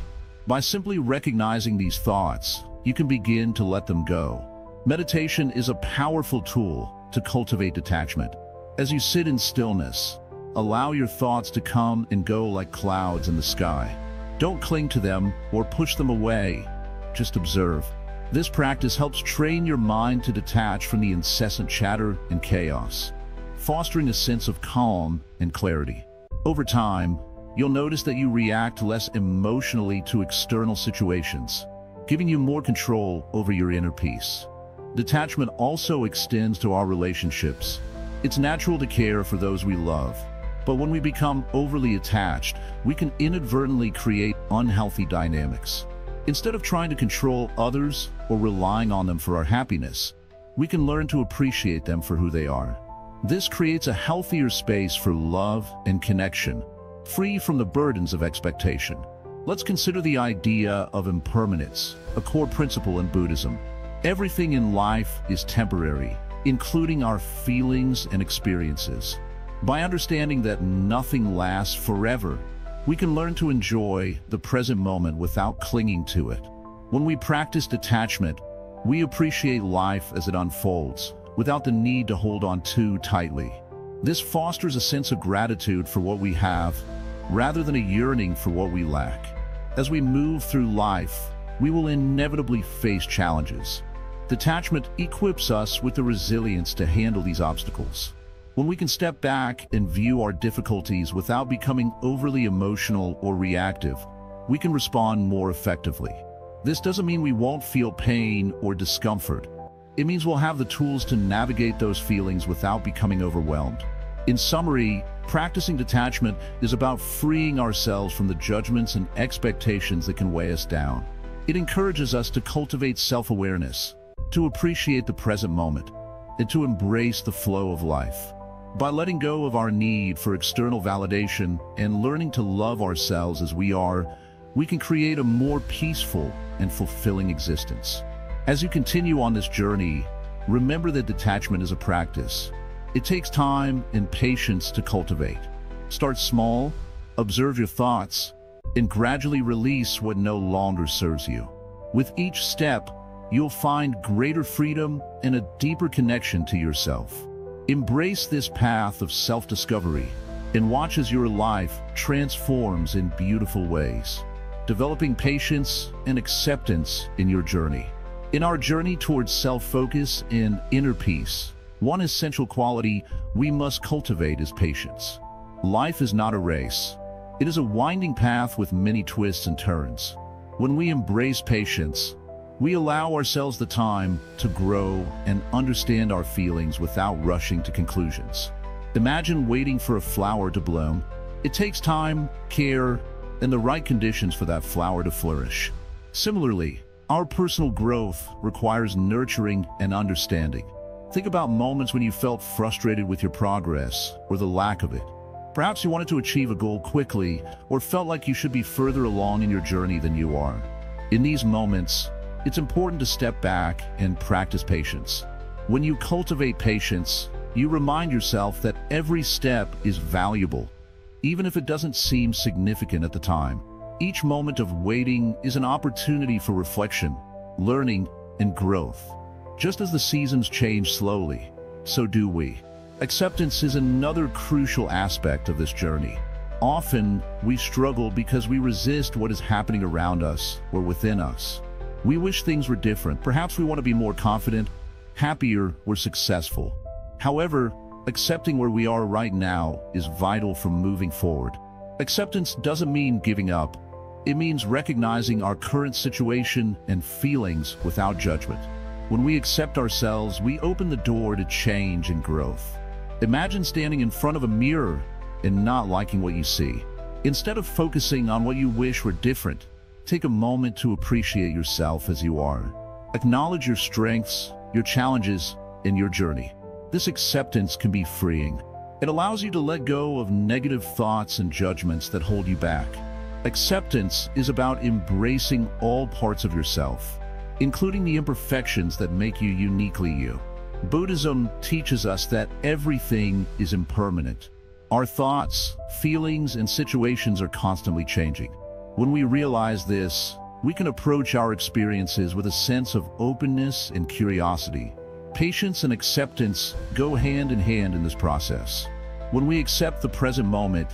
By simply recognizing these thoughts, you can begin to let them go. Meditation is a powerful tool to cultivate detachment. As you sit in stillness, allow your thoughts to come and go like clouds in the sky. Don't cling to them or push them away. Just observe. This practice helps train your mind to detach from the incessant chatter and chaos, fostering a sense of calm and clarity. Over time, you'll notice that you react less emotionally to external situations, giving you more control over your inner peace. Detachment also extends to our relationships. It's natural to care for those we love, but when we become overly attached, we can inadvertently create unhealthy dynamics. Instead of trying to control others or relying on them for our happiness, we can learn to appreciate them for who they are. This creates a healthier space for love and connection, free from the burdens of expectation. Let's consider the idea of impermanence, a core principle in Buddhism. Everything in life is temporary, including our feelings and experiences. By understanding that nothing lasts forever, we can learn to enjoy the present moment without clinging to it. When we practice detachment, we appreciate life as it unfolds, without the need to hold on too tightly. This fosters a sense of gratitude for what we have, rather than a yearning for what we lack. As we move through life, we will inevitably face challenges. Detachment equips us with the resilience to handle these obstacles. When we can step back and view our difficulties without becoming overly emotional or reactive, we can respond more effectively. This doesn't mean we won't feel pain or discomfort. It means we'll have the tools to navigate those feelings without becoming overwhelmed. In summary, practicing detachment is about freeing ourselves from the judgments and expectations that can weigh us down. It encourages us to cultivate self-awareness, to appreciate the present moment, and to embrace the flow of life. By letting go of our need for external validation and learning to love ourselves as we are, we can create a more peaceful and fulfilling existence. As you continue on this journey, remember that detachment is a practice. It takes time and patience to cultivate. Start small, observe your thoughts, and gradually release what no longer serves you. With each step, you'll find greater freedom and a deeper connection to yourself. Embrace this path of self-discovery and watch as your life transforms in beautiful ways, developing patience and acceptance in your journey. In our journey towards self-focus and inner peace, one essential quality we must cultivate is patience. Life is not a race. It is a winding path with many twists and turns. When we embrace patience, we allow ourselves the time to grow and understand our feelings without rushing to conclusions. Imagine waiting for a flower to bloom. It takes time, care, and the right conditions for that flower to flourish. Similarly, our personal growth requires nurturing and understanding. Think about moments when you felt frustrated with your progress or the lack of it. Perhaps you wanted to achieve a goal quickly or felt like you should be further along in your journey than you are. In these moments, it's important to step back and practice patience. When you cultivate patience, you remind yourself that every step is valuable, even if it doesn't seem significant at the time. Each moment of waiting is an opportunity for reflection, learning, and growth. Just as the seasons change slowly, so do we. Acceptance is another crucial aspect of this journey. Often, we struggle because we resist what is happening around us or within us. We wish things were different. Perhaps we want to be more confident, happier, or successful. However, accepting where we are right now is vital for moving forward. Acceptance doesn't mean giving up. It means recognizing our current situation and feelings without judgment. When we accept ourselves, we open the door to change and growth. Imagine standing in front of a mirror and not liking what you see. Instead of focusing on what you wish were different, take a moment to appreciate yourself as you are. Acknowledge your strengths, your challenges, and your journey. This acceptance can be freeing. It allows you to let go of negative thoughts and judgments that hold you back. Acceptance is about embracing all parts of yourself, including the imperfections that make you uniquely you. Buddhism teaches us that everything is impermanent. Our thoughts, feelings, and situations are constantly changing. When we realize this, we can approach our experiences with a sense of openness and curiosity. Patience and acceptance go hand in hand in this process. When we accept the present moment,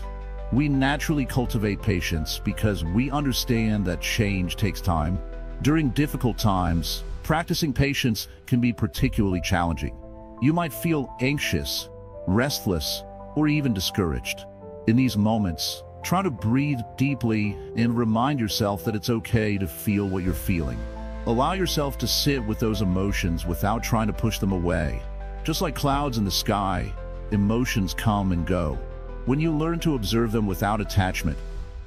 we naturally cultivate patience because we understand that change takes time. During difficult times, practicing patience can be particularly challenging. You might feel anxious, restless, or even discouraged. In these moments, try to breathe deeply and remind yourself that it's okay to feel what you're feeling. Allow yourself to sit with those emotions without trying to push them away. Just like clouds in the sky, emotions come and go. When you learn to observe them without attachment,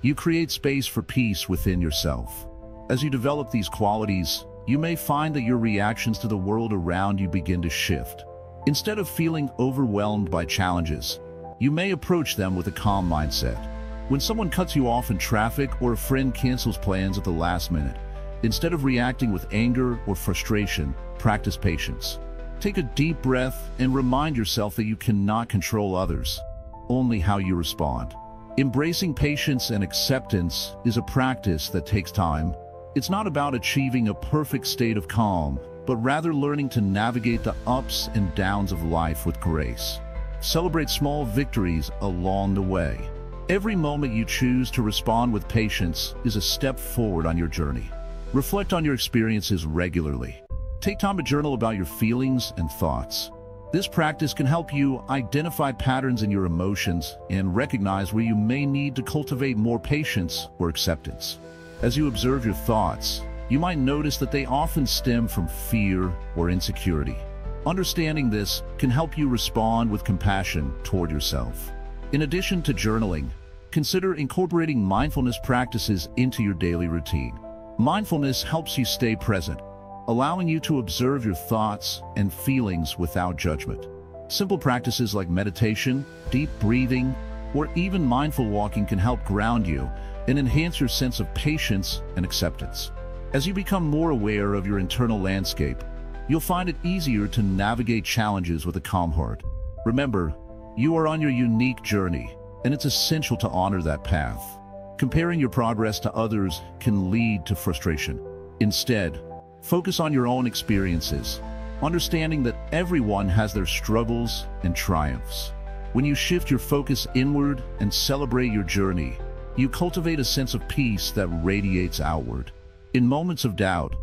you create space for peace within yourself. As you develop these qualities, you may find that your reactions to the world around you begin to shift. Instead of feeling overwhelmed by challenges, you may approach them with a calm mindset. When someone cuts you off in traffic or a friend cancels plans at the last minute, instead of reacting with anger or frustration, practice patience. Take a deep breath and remind yourself that you cannot control others, only how you respond. Embracing patience and acceptance is a practice that takes time. It's not about achieving a perfect state of calm, but rather learning to navigate the ups and downs of life with grace. Celebrate small victories along the way. Every moment you choose to respond with patience is a step forward on your journey. Reflect on your experiences regularly. Take time to journal about your feelings and thoughts. This practice can help you identify patterns in your emotions and recognize where you may need to cultivate more patience or acceptance. As you observe your thoughts, you might notice that they often stem from fear or insecurity. Understanding this can help you respond with compassion toward yourself. In addition to journaling, consider incorporating mindfulness practices into your daily routine. Mindfulness helps you stay present, allowing you to observe your thoughts and feelings without judgment. Simple practices like meditation, deep breathing, or even mindful walking can help ground you and enhance your sense of patience and acceptance. As you become more aware of your internal landscape, you'll find it easier to navigate challenges with a calm heart. Remember, you are on your unique journey, and it's essential to honor that path. Comparing your progress to others can lead to frustration. Instead, focus on your own experiences, understanding that everyone has their struggles and triumphs. When you shift your focus inward and celebrate your journey, you cultivate a sense of peace that radiates outward. In moments of doubt,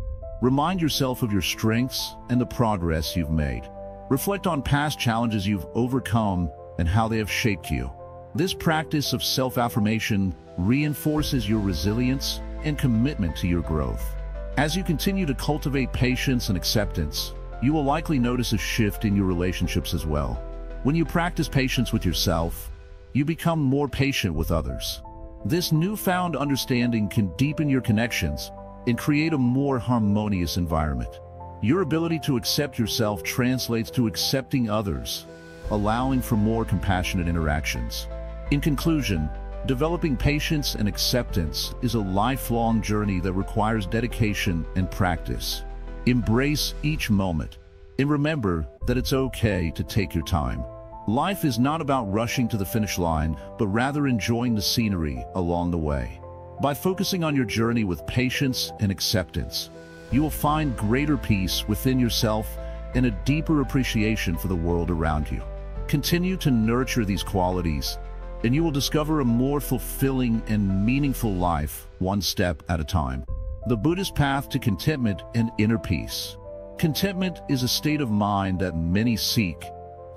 remind yourself of your strengths and the progress you've made. Reflect on past challenges you've overcome and how they have shaped you. This practice of self-affirmation reinforces your resilience and commitment to your growth. As you continue to cultivate patience and acceptance, you will likely notice a shift in your relationships as well. When you practice patience with yourself, you become more patient with others. This newfound understanding can deepen your connections and create a more harmonious environment. Your ability to accept yourself translates to accepting others, allowing for more compassionate interactions. In conclusion, developing patience and acceptance is a lifelong journey that requires dedication and practice. Embrace each moment, and remember that it's okay to take your time. Life is not about rushing to the finish line, but rather enjoying the scenery along the way. By focusing on your journey with patience and acceptance, you will find greater peace within yourself and a deeper appreciation for the world around you. Continue to nurture these qualities, and you will discover a more fulfilling and meaningful life, one step at a time. The Buddhist path to contentment and inner peace. Contentment is a state of mind that many seek,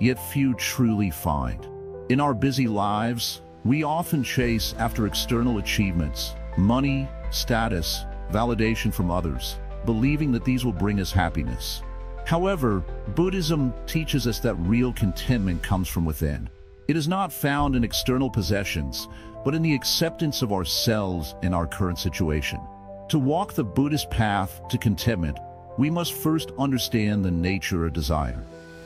yet few truly find. In our busy lives, we often chase after external achievements, money, status, validation from others, believing that these will bring us happiness. However, Buddhism teaches us that real contentment comes from within. It is not found in external possessions, but in the acceptance of ourselves and our current situation. To walk the Buddhist path to contentment, we must first understand the nature of desire.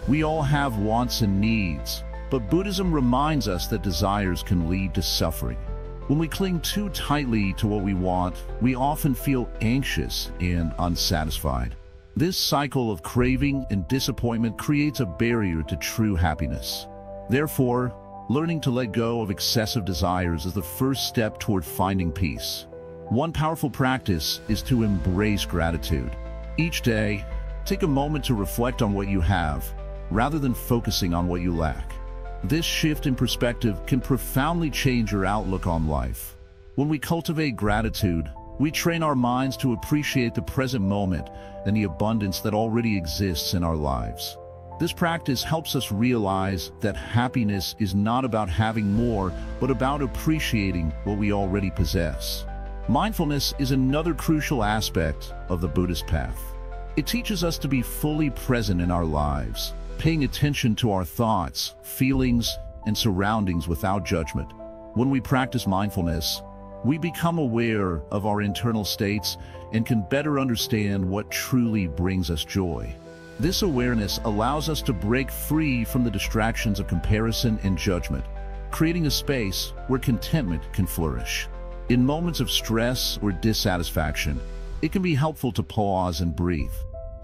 We all have wants and needs, but Buddhism reminds us that desires can lead to suffering. When we cling too tightly to what we want, we often feel anxious and unsatisfied. This cycle of craving and disappointment creates a barrier to true happiness. Therefore, learning to let go of excessive desires is the first step toward finding peace. One powerful practice is to embrace gratitude. Each day, take a moment to reflect on what you have, rather than focusing on what you lack. This shift in perspective can profoundly change your outlook on life. When we cultivate gratitude, we train our minds to appreciate the present moment and the abundance that already exists in our lives. This practice helps us realize that happiness is not about having more, but about appreciating what we already possess. Mindfulness is another crucial aspect of the Buddhist path. It teaches us to be fully present in our lives, paying attention to our thoughts, feelings, and surroundings without judgment. When we practice mindfulness, we become aware of our internal states and can better understand what truly brings us joy. This awareness allows us to break free from the distractions of comparison and judgment, creating a space where contentment can flourish. In moments of stress or dissatisfaction, it can be helpful to pause and breathe.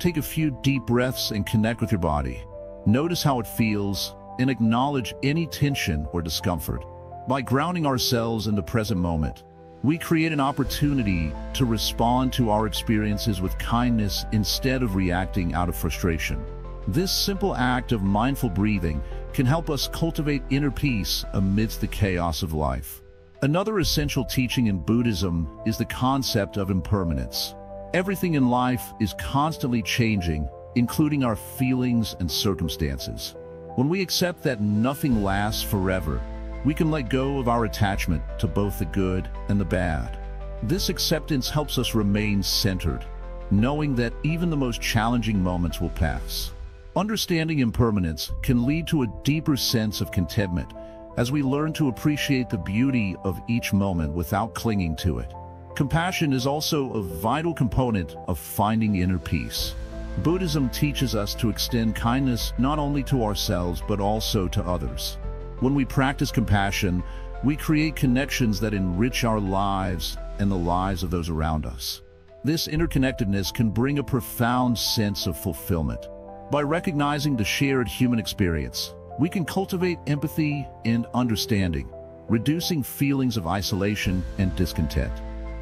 Take a few deep breaths and connect with your body. Notice how it feels and acknowledge any tension or discomfort. By grounding ourselves in the present moment, we create an opportunity to respond to our experiences with kindness instead of reacting out of frustration. This simple act of mindful breathing can help us cultivate inner peace amidst the chaos of life. Another essential teaching in Buddhism is the concept of impermanence. Everything in life is constantly changing, including our feelings and circumstances. When we accept that nothing lasts forever, we can let go of our attachment to both the good and the bad. This acceptance helps us remain centered, knowing that even the most challenging moments will pass. Understanding impermanence can lead to a deeper sense of contentment as we learn to appreciate the beauty of each moment without clinging to it. Compassion is also a vital component of finding inner peace. Buddhism teaches us to extend kindness not only to ourselves but also to others. When we practice compassion, we create connections that enrich our lives and the lives of those around us. This interconnectedness can bring a profound sense of fulfillment. By recognizing the shared human experience, we can cultivate empathy and understanding, reducing feelings of isolation and discontent.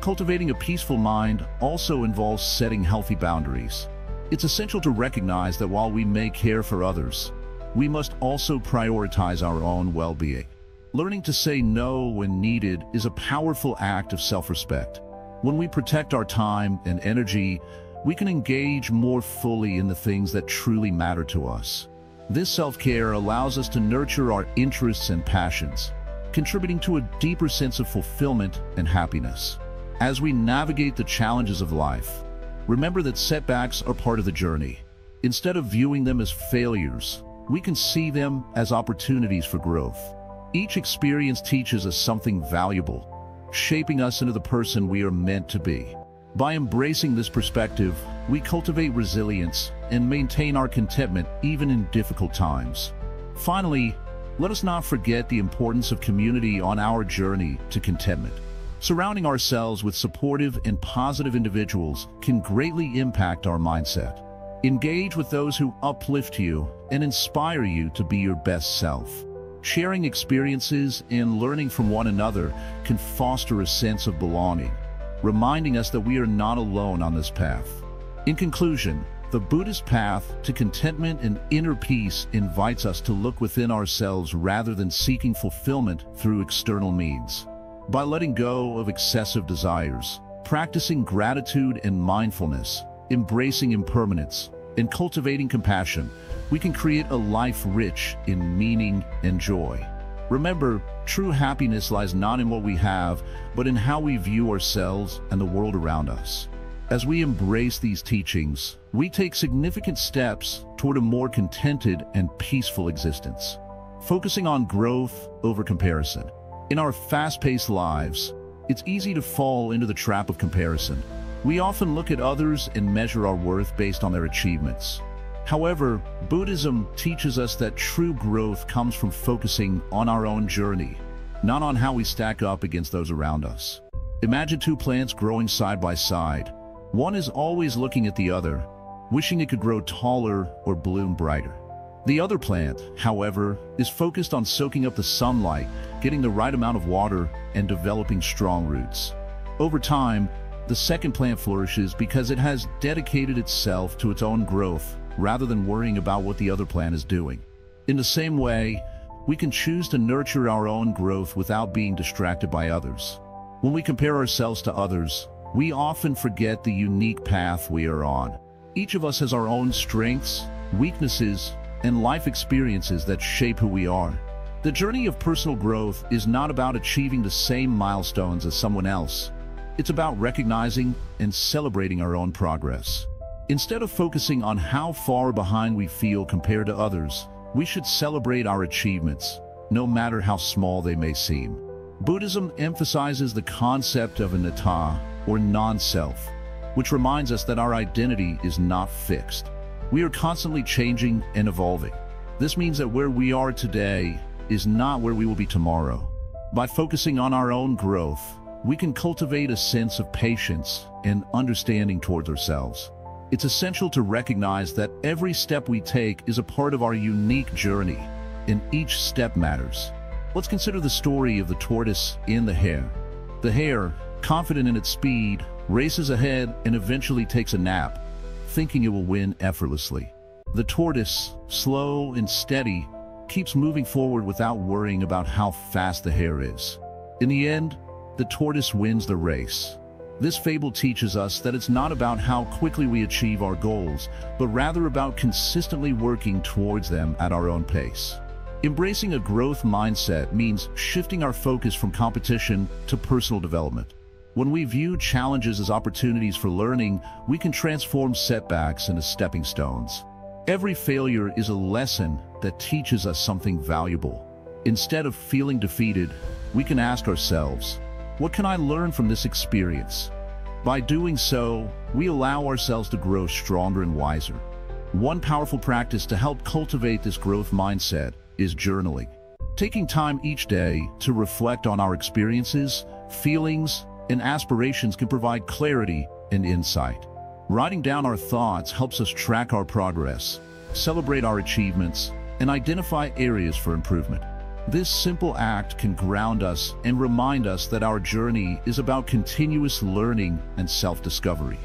Cultivating a peaceful mind also involves setting healthy boundaries. It's essential to recognize that while we may care for others, we must also prioritize our own well-being. Learning to say no when needed is a powerful act of self-respect. When we protect our time and energy, we can engage more fully in the things that truly matter to us. This self-care allows us to nurture our interests and passions, contributing to a deeper sense of fulfillment and happiness. As we navigate the challenges of life, remember that setbacks are part of the journey. Instead of viewing them as failures, we can see them as opportunities for growth. Each experience teaches us something valuable, shaping us into the person we are meant to be. By embracing this perspective, we cultivate resilience and maintain our contentment even in difficult times. Finally, let us not forget the importance of community on our journey to contentment. Surrounding ourselves with supportive and positive individuals can greatly impact our mindset. Engage with those who uplift you and inspire you to be your best self. Sharing experiences and learning from one another can foster a sense of belonging, reminding us that we are not alone on this path. In conclusion, the Buddhist path to contentment and inner peace invites us to look within ourselves rather than seeking fulfillment through external means. By letting go of excessive desires, practicing gratitude and mindfulness, embracing impermanence, and cultivating compassion, we can create a life rich in meaning and joy. Remember, true happiness lies not in what we have, but in how we view ourselves and the world around us. As we embrace these teachings, we take significant steps toward a more contented and peaceful existence, focusing on growth over comparison. In our fast-paced lives, it's easy to fall into the trap of comparison. We often look at others and measure our worth based on their achievements. However, Buddhism teaches us that true growth comes from focusing on our own journey, not on how we stack up against those around us. Imagine two plants growing side by side. One is always looking at the other, wishing it could grow taller or bloom brighter. The other plant, however, is focused on soaking up the sunlight, getting the right amount of water, and developing strong roots. Over time, the second plant flourishes because it has dedicated itself to its own growth rather than worrying about what the other plant is doing. In the same way, we can choose to nurture our own growth without being distracted by others. When we compare ourselves to others, we often forget the unique path we are on. Each of us has our own strengths, weaknesses, and life experiences that shape who we are. The journey of personal growth is not about achieving the same milestones as someone else. It's about recognizing and celebrating our own progress. Instead of focusing on how far behind we feel compared to others, we should celebrate our achievements, no matter how small they may seem. Buddhism emphasizes the concept of anatta, or non-self, which reminds us that our identity is not fixed. We are constantly changing and evolving. This means that where we are today is not where we will be tomorrow. By focusing on our own growth, we can cultivate a sense of patience and understanding towards ourselves. It's essential to recognize that every step we take is a part of our unique journey, and each step matters. Let's consider the story of the tortoise and the hare. The hare, confident in its speed, races ahead and eventually takes a nap, thinking it will win effortlessly. The tortoise, slow and steady, keeps moving forward without worrying about how fast the hare is. In the end, the tortoise wins the race. This fable teaches us that it's not about how quickly we achieve our goals, but rather about consistently working towards them at our own pace. Embracing a growth mindset means shifting our focus from competition to personal development. When we view challenges as opportunities for learning, we can transform setbacks into stepping stones. Every failure is a lesson that teaches us something valuable. Instead of feeling defeated, we can ask ourselves, what can I learn from this experience? By doing so, we allow ourselves to grow stronger and wiser. One powerful practice to help cultivate this growth mindset is journaling. Taking time each day to reflect on our experiences, feelings, and aspirations can provide clarity and insight. Writing down our thoughts helps us track our progress, celebrate our achievements, and identify areas for improvement. This simple act can ground us and remind us that our journey is about continuous learning and self-discovery.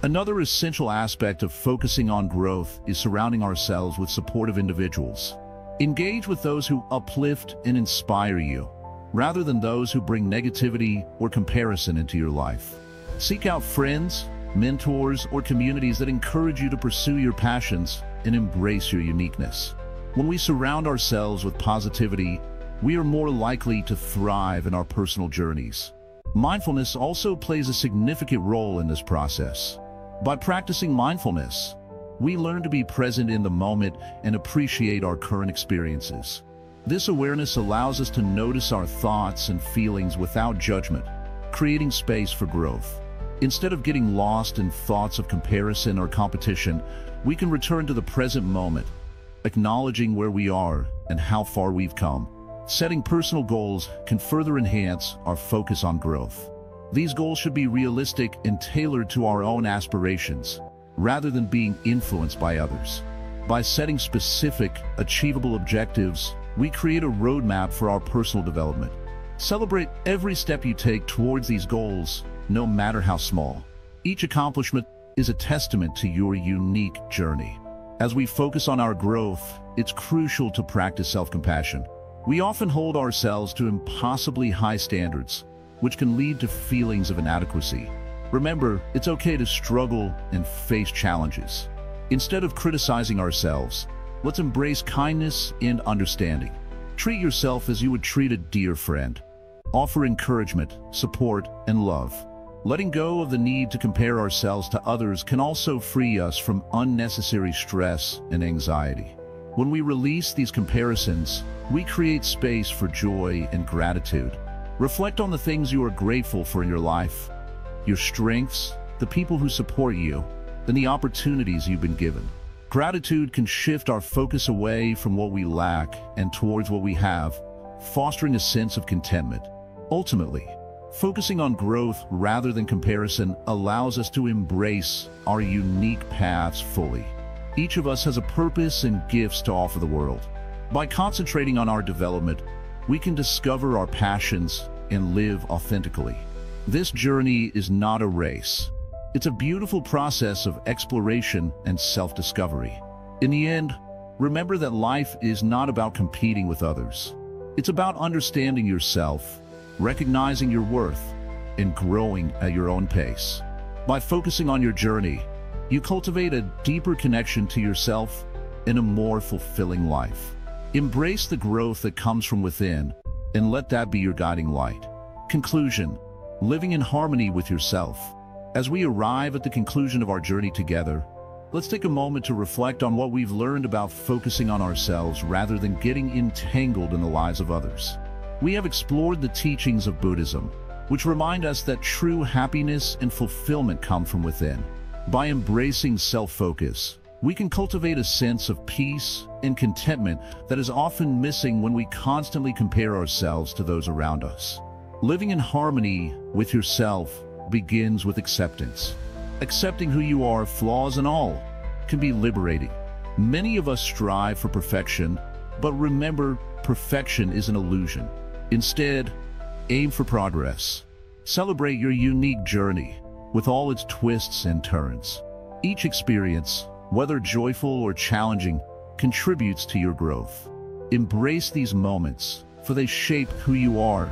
Another essential aspect of focusing on growth is surrounding ourselves with supportive individuals. Engage with those who uplift and inspire you, rather than those who bring negativity or comparison into your life. Seek out friends, mentors, or communities that encourage you to pursue your passions and embrace your uniqueness. When we surround ourselves with positivity, we are more likely to thrive in our personal journeys. Mindfulness also plays a significant role in this process. By practicing mindfulness, we learn to be present in the moment and appreciate our current experiences. This awareness allows us to notice our thoughts and feelings without judgment, creating space for growth. Instead of getting lost in thoughts of comparison or competition, we can return to the present moment, acknowledging where we are and how far we've come. Setting personal goals can further enhance our focus on growth. These goals should be realistic and tailored to our own aspirations, rather than being influenced by others. By setting specific, achievable objectives, we create a roadmap for our personal development. Celebrate every step you take towards these goals, no matter how small. Each accomplishment is a testament to your unique journey. As we focus on our growth, it's crucial to practice self-compassion. We often hold ourselves to impossibly high standards, which can lead to feelings of inadequacy. Remember, it's okay to struggle and face challenges. Instead of criticizing ourselves, let's embrace kindness and understanding. Treat yourself as you would treat a dear friend. Offer encouragement, support, and love. Letting go of the need to compare ourselves to others can also free us from unnecessary stress and anxiety. When we release these comparisons, we create space for joy and gratitude. Reflect on the things you are grateful for in your life, your strengths, the people who support you, and the opportunities you've been given. Gratitude can shift our focus away from what we lack and towards what we have, fostering a sense of contentment. Ultimately, Focusing on growth rather than comparison allows us to embrace our unique paths fully. Each of us has a purpose and gifts to offer the world. By concentrating on our development, we can discover our passions and live authentically. This journey is not a race. It's a beautiful process of exploration and self-discovery. In the end, remember that life is not about competing with others. It's about understanding yourself, recognizing your worth, and growing at your own pace. By focusing on your journey, you cultivate a deeper connection to yourself and a more fulfilling life. Embrace the growth that comes from within, and let that be your guiding light. Conclusion: living in harmony with yourself. As we arrive at the conclusion of our journey together, let's take a moment to reflect on what we've learned about focusing on ourselves rather than getting entangled in the lives of others. We have explored the teachings of Buddhism, which remind us that true happiness and fulfillment come from within. By embracing self-focus, we can cultivate a sense of peace and contentment that is often missing when we constantly compare ourselves to those around us. Living in harmony with yourself begins with acceptance. Accepting who you are, flaws and all, can be liberating. Many of us strive for perfection, but remember, perfection is an illusion. Instead, aim for progress. Celebrate your unique journey with all its twists and turns. Each experience, whether joyful or challenging, contributes to your growth. Embrace these moments, for they shape who you are.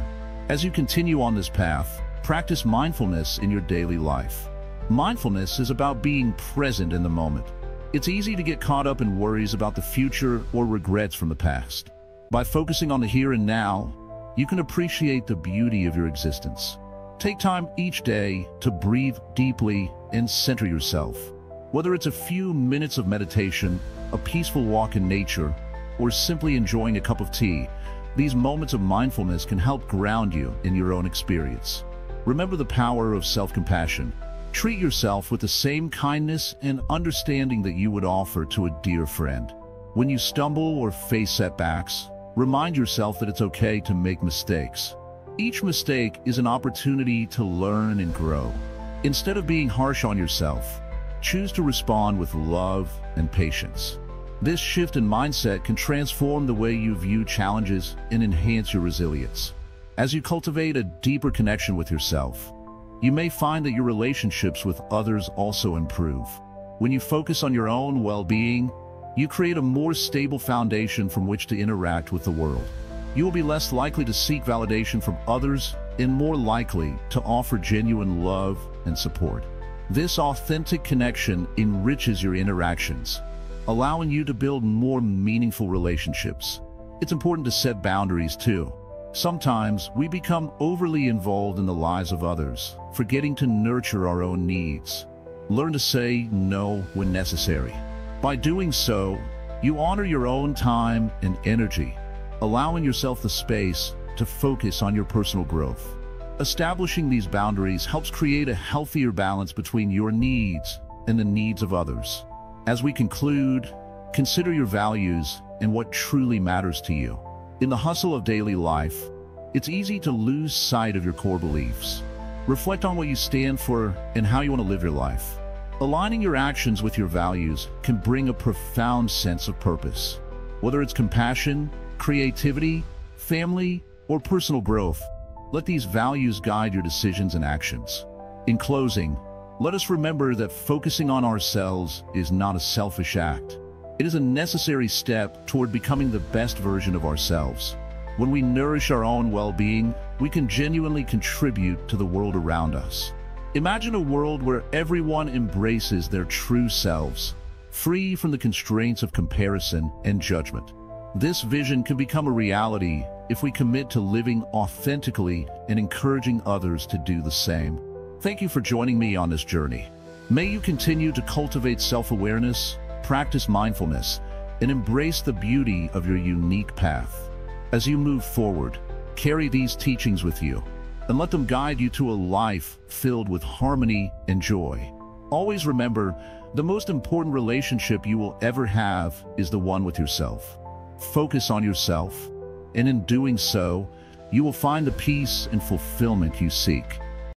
As you continue on this path, practice mindfulness in your daily life. Mindfulness is about being present in the moment. It's easy to get caught up in worries about the future or regrets from the past. By focusing on the here and now, you can appreciate the beauty of your existence. Take time each day to breathe deeply and center yourself. Whether it's a few minutes of meditation, a peaceful walk in nature, or simply enjoying a cup of tea, these moments of mindfulness can help ground you in your own experience. Remember the power of self-compassion. Treat yourself with the same kindness and understanding that you would offer to a dear friend. When you stumble or face setbacks, remind yourself that it's okay to make mistakes. Each mistake is an opportunity to learn and grow. Instead of being harsh on yourself, choose to respond with love and patience. This shift in mindset can transform the way you view challenges and enhance your resilience. As you cultivate a deeper connection with yourself, you may find that your relationships with others also improve. When you focus on your own well-being, you create a more stable foundation from which to interact with the world. You will be less likely to seek validation from others and more likely to offer genuine love and support. This authentic connection enriches your interactions, allowing you to build more meaningful relationships. It's important to set boundaries too. Sometimes we become overly involved in the lives of others, forgetting to nurture our own needs. Learn to say no when necessary. By doing so, you honor your own time and energy, allowing yourself the space to focus on your personal growth. Establishing these boundaries helps create a healthier balance between your needs and the needs of others. As we conclude, consider your values and what truly matters to you. In the hustle of daily life, it's easy to lose sight of your core beliefs. Reflect on what you stand for and how you want to live your life. Aligning your actions with your values can bring a profound sense of purpose. Whether it's compassion, creativity, family, or personal growth, let these values guide your decisions and actions. In closing, let us remember that focusing on ourselves is not a selfish act. It is a necessary step toward becoming the best version of ourselves. When we nourish our own well-being, we can genuinely contribute to the world around us. Imagine a world where everyone embraces their true selves, free from the constraints of comparison and judgment. This vision can become a reality if we commit to living authentically and encouraging others to do the same. Thank you for joining me on this journey. May you continue to cultivate self-awareness, practice mindfulness, and embrace the beauty of your unique path. As you move forward, carry these teachings with you, and let them guide you to a life filled with harmony and joy. Always remember, the most important relationship you will ever have is the one with yourself. Focus on yourself, and in doing so, you will find the peace and fulfillment you seek.